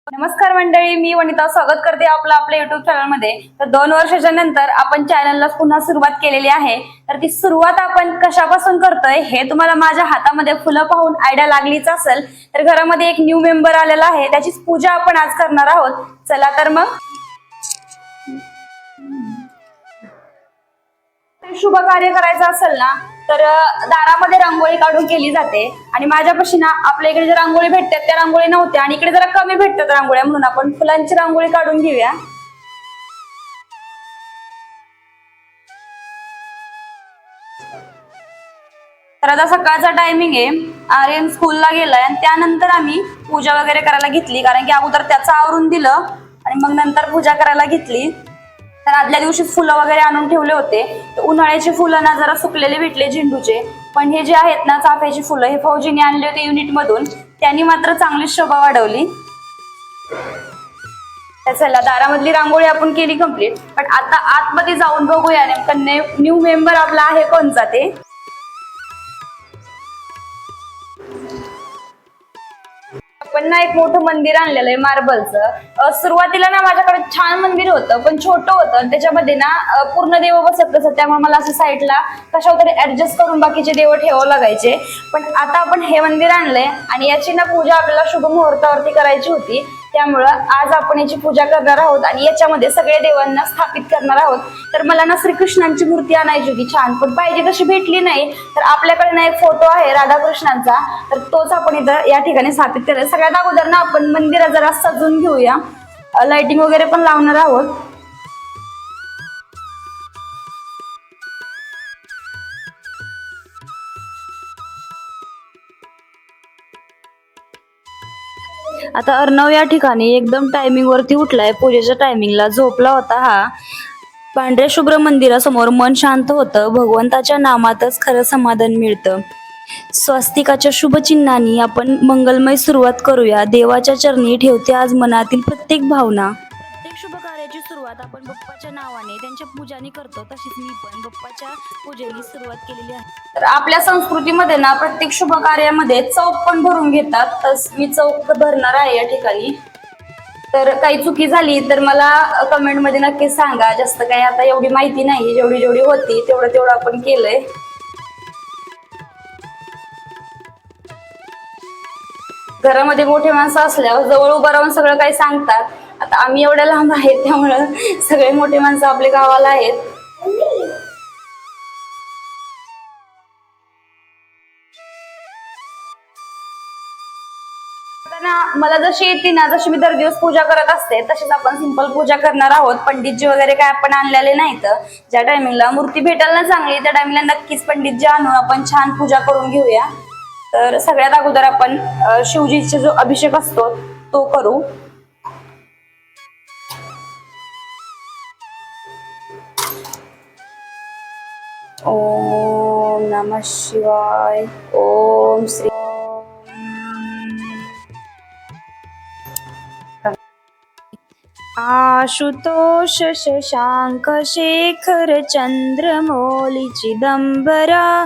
नमस्कार मंडळी, मी वनिता स्वागत करते आपल्या युट्यूब चॅनल मध्ये। तर 2 वर्षाच्या नंतर आपण चॅनलला पुन्हा सुरुवात केलेली आहे। तर ती सुरुवात आपण कशापासून करतोय हे तुम्हाला माझ्या हातामध्ये फुलं पाहून आयडिया लागलीच असेल। तर घरामध्ये एक न्यू मेंबर आलेला आहे, त्याचीच पूजा आपण आज करणार आहोत। चला तर मग शुभ कार्य करायचं असेल ना तर दारामध्ये रांगोळी काढून केली जाते। आणि माझ्यापाशी ना आपल्या इकडे ज्या रांगोळी भेटतात त्या रांगोळी नव्हत्या आणि इकडे जरा कमी भेटतात रांगोळ्या, म्हणून आपण फुलांची रांगोळी काढून घेऊया। तर आता सकाळचा टायमिंग आहे, आर्यन स्कूलला गेलाय आणि त्यानंतर आम्ही पूजा वगैरे करायला घेतली, कारण की अगोदर त्याचं आवरून दिलं आणि मग नंतर पूजा करायला घेतली। तर आदल्या दिवशी फुलं वगैरे आणून ठेवले होते। तर उन्हाळ्याची फुलं ना जरा सुकलेले भेटले झेंडूचे, पण हे जे आहेत ना चाफ्याची फुलं हे फौजीने आणले होते युनिट मधून, त्यांनी मात्र चांगली शोभा वाढवली। चला, दारामधली रांगोळी आपण केली कंप्लीट, पण आता आतमध्ये जाऊन बघूया नेमकं न्यू मेंबर आपला आहे कोणचा ते। पण ना एक मोठं मंदिर आणलेलं आहे मार्बलचं। सुरुवातीला ना माझ्याकडे छान मंदिर होतं, पण छोटं होतं, त्याच्यामध्ये ना पूर्ण देव बसत नसत, त्यामुळे मला असं साईडला कशावर तरी ऍडजस्ट करून बाकीचे देव ठेवावं लागायचे। पण आता आपण हे मंदिर आणलंय आणि याची ना पूजा आपल्याला शुभ मुहूर्तावरती करायची होती, त्यामुळं आज आपण याची पूजा करणार आहोत आणि याच्यामध्ये सगळे देवांना स्थापित करणार आहोत। तर मला ना श्रीकृष्णांची मूर्ती आणायची होती छान, पण पाहिजे तशी भेटली नाही। तर आपल्याकडे ना एक फोटो आहे राधाकृष्णांचा, तर तोच आपण इथं या ठिकाणी स्थापित करायचा। सगळ्यात अगोदर ना आपण मंदिरात जरा सजून घेऊया, लाइटिंग वगैरे पण लावणार आहोत। आता अर्णव या ठिकाणी एकदम टायमिंग वरती उठलाय, पूजेच्या टायमिंगला झोपला होता हा। पांढऱ्या शुभ्र मंदिरासमोर मन शांत होतं, भगवंताच्या नामातच खरं समाधान मिळतं। स्वस्तिकाच्या शुभ चिन्हांनी आपण मंगलमय सुरुवात करूया। देवाच्या चरणी ठेवते आज मनातील प्रत्येक भावना। प्रत्येक शुभ कार्याची सुरुवात आपण बाप्पाच्या नावाने त्यांच्या पूजाने करतो, तशीच मी पण बाप्पाच्या पूजेने सुरुवात केलेली आहे। तर आपल्या संस्कृतीमध्ये ना प्रत्येक शुभ कार्यामध्ये चौक पण भरून घेतात, तर मी चौक भरणार आहे या ठिकाणी। तर काही चुकी झाली तर मला कमेंट मध्ये नक्की सांगा। जास्त काही आता एवढी माहिती नाही, जेवढी होती तेवढं आपण केलंय। घरामध्ये मोठे माणसं असल्यावर जवळ उभं राहून सगळं काही सांगतात। आता आम्ही एवढ्या लांब आहेत त्यामुळं सगळे मोठे माणसं आपल्या गावाला आहेत। मला जशी येते ना, जशी मी दर दिवस पूजा करत असते तशीच आपण सिंपल पूजा करणार आहोत। पंडितजी वगैरे काय आपण आणलेले नाहीत। ज्या टायमिंगला मूर्ती भेटेल ना चांगली, त्या टायमिंगला नक्कीच पंडितजी आणून आपण छान पूजा करून घेऊया। तर सगळ्यात अगोदर आपण शिवजीचा जो अभिषेक असतो तो करू। ओम नमः शिवाय। ओम श्री आशुतोष शशांक शेखर चंद्रमौली चिदंबरा।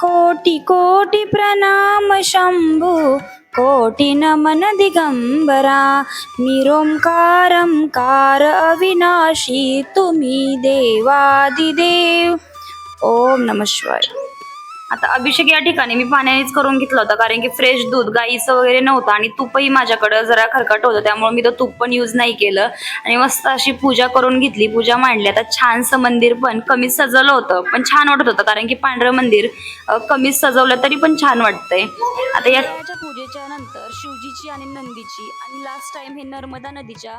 कोटि कोटि प्रणाम शंभु, कोटि नमन दिगंबरा। निरोंकारंकार अविनाशी, तुम्ही देवादिदेव। ओम नमः शिवाय। आता अभिषेक या ठिकाणी मी पाण्यानेच करून घेतला होता, कारण की फ्रेश दूध गाईचं वगैरे नव्हतं आणि तूपही माझ्याकडे जरा खरकट होतं, त्यामुळे मी तो तूप पण यूज नाही केलं आणि मस्त अशी पूजा करून घेतली, पूजा मांडली। आता छानसं मंदिर पण कमीच सजवलं होतं, पण छान वाटत होतं, कारण की पांढरं मंदिर कमीच सजवलं तरी पण छान वाटतंय। आता या पूजेच्या नंतर शिवजीची आणि नंदीची आणि लास्ट टाइम हे नर्मदा नदीच्या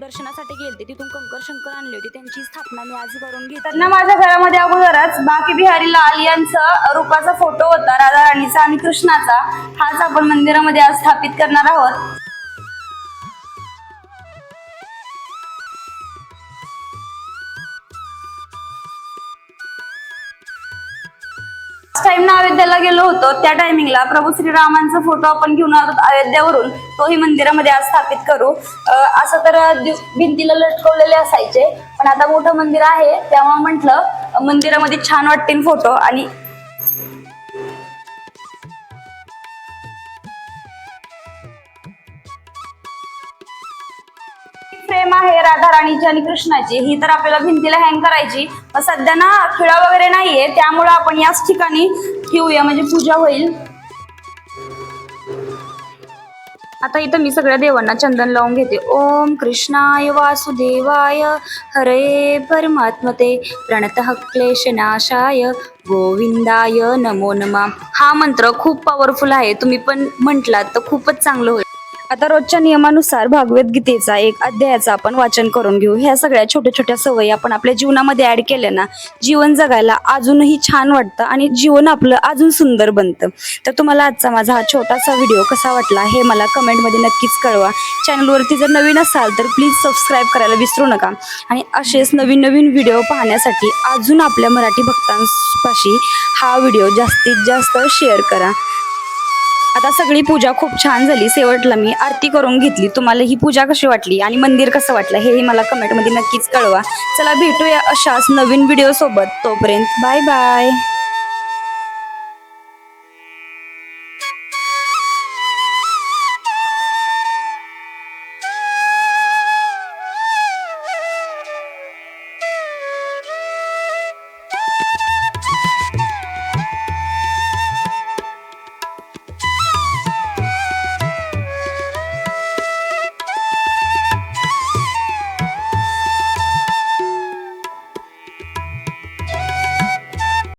दर्शनासाठी गेलते, तिथून कंकर शंकर आणले होते, त्यांची स्थापना मी आज करून घेतली ना। माझ्या घरामध्ये अगोदरच बाकी बिहारी लाल यांचं रूपाचा फोटो होता, राधा राणीचा आणि कृष्णाचा, हाच आपण मंदिरामध्ये आज स्थापित करणार आहोत। टाइम ना अयोध्येला गेलो होतो, त्या टायमिंगला प्रभू श्रीरामांचा फोटो आपण घेऊन आलो अयोध्यावरून, तोही मंदिरामध्ये आज स्थापित करू। असं तर भिंतीला लटकवलेले असायचे, पण आता मोठं मंदिर आहे त्यामुळे म्हटलं मंदिरामध्ये छान वाटतील फोटो। आणि फ्रेम आहे राधा राणीची आणि कृष्णाची, ही तर आपल्याला भिंतीला हँग करायची. पण सध्या ना खिळा वगैरे नाहीये, त्यामुळे आपण याच ठिकाणी ठेवूया, म्हणजे पूजा होईल. आता इथं मी सगळ्या देवांना चंदन लावून घेते. ओम कृष्णाय वासुदेवाय हरे परमात्मते प्रणतः क्लेशनाशाय गोविंदाय नमो नमः. हा मंत्र खूप पॉवरफुल आहे, तुम्ही पण म्हटलात तर खूपच चांगलं होईल. आता रोजच्या नियमानुसार भागवत गीतेचा एक अध्यायाचं आपण वाचन करून घेऊ. ह्या सगळ्या छोट्या छोट्या सवयी आपण आपल्या जीवनामध्ये ऍड केल्या ना, जीवन जगायला अजूनही छान वाटतं आणि जीवन आपलं अजून सुंदर बनतं. तर तुम्हाला आजचा माझा हा छोटासा व्हिडिओ कसा वाटला हे मला कमेंटमध्ये नक्कीच कळवा. चॅनलवरती जर नवीन असाल तर प्लीज सबस्क्राईब करायला विसरू नका आणि असेच नवीन नवीन व्हिडिओ पाहण्यासाठी अजून आपल्या मराठी भक्तांपाशी हा व्हिडिओ जास्तीत जास्त शेअर करा. आता सगळी पूजा खूप छान झाली. शेवटला मी आरती करून घेतली. तुम्हाला ही पूजा कशी वाटली आणि मंदिर कसं वाटलं हेही मला कमेंटमध्ये नक्कीच कळवा. चला भेटूया अशाच नवीन व्हिडिओ सोबत. तोपर्यंत बाय बाय.